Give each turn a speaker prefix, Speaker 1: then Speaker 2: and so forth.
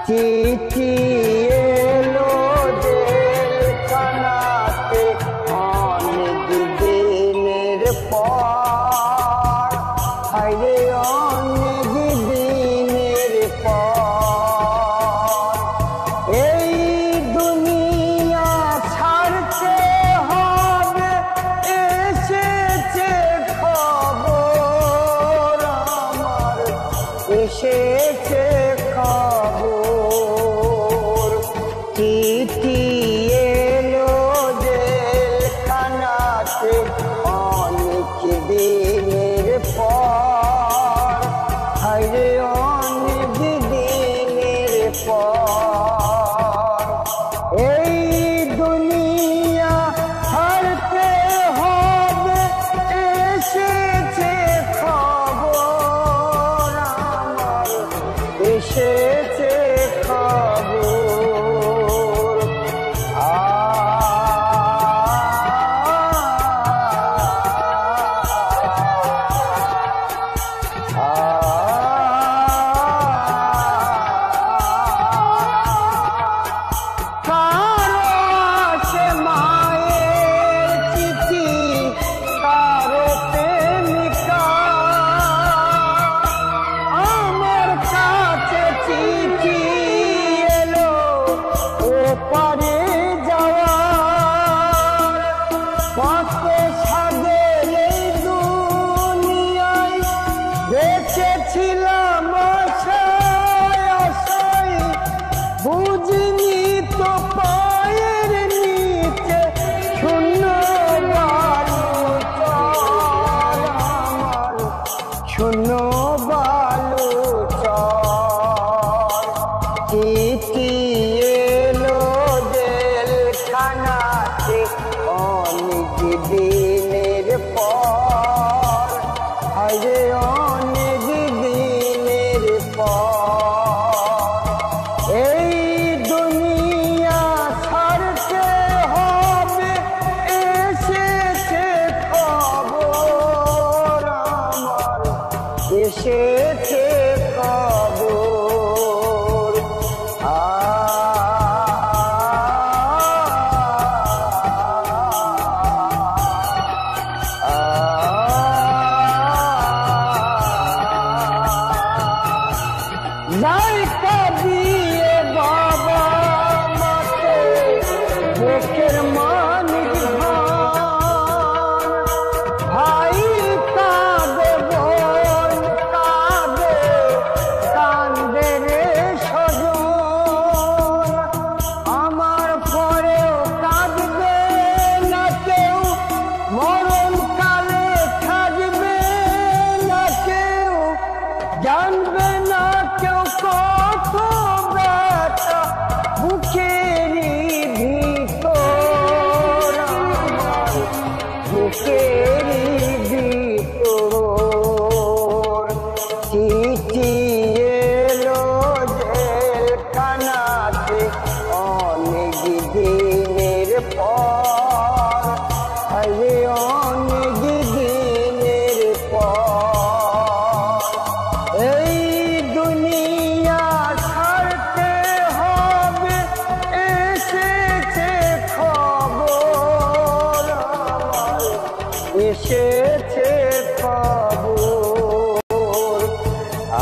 Speaker 1: চিঠি এলো জেলখানাতে অনেক দিনের পর, হায়রে অনেক দিনের পর। এই দুনিয়া ছাড়তে হবে, এসেছে খবর আমার, এসেছে খবর। চিঠি এলো জেলখানাতে অনেক দিনের পর, হায়রে অনেক দিনের পর। এই দুনিয়া ছাড়তে হবে, এসেছে খবর আমার, এসেছে খবর। কারো আসে মায়ের চিঠি, কারো প্রেমিকা, আমার কাছে চিঠি এলো ওপারে যাওয়ার। কত সাদের এই দুনিয়ায় বেঁচেছিলাম আশায় আশায়, বুঝিনি তো পায়ের নিচে শূন্য বালুচর আমার, শূন্য বালুচর। চিঠি এলো জেলখানাতে অনেক দিনের পর, হায়রে অনেক দিনের পর। এই দুনিয়া ছাড়তে হবে, এসেছে খবর আমার, এসেছে খবর। নায়িকা দিয়ে বাবা মাকে বুকের মানিক ধান, ভাই কাঁদে বোন কাঁদে, কান্দে রে স্বজন। আমার পরেও কাঁদবে না কেউ, মরণ কালে থাকবে না কেউ, জানবে না কেউ কত ব্যথা বুকেরই ভিতর আমার, বুকেরই ভিতর। চিঠি এলো জেলখানাতে অনেক দিনের পর, হায়রে অনেক দিনের পর। এই দুনিয়া ছাড়তে হবে, এসেছে খবর আমার, এসেছে খবর। আ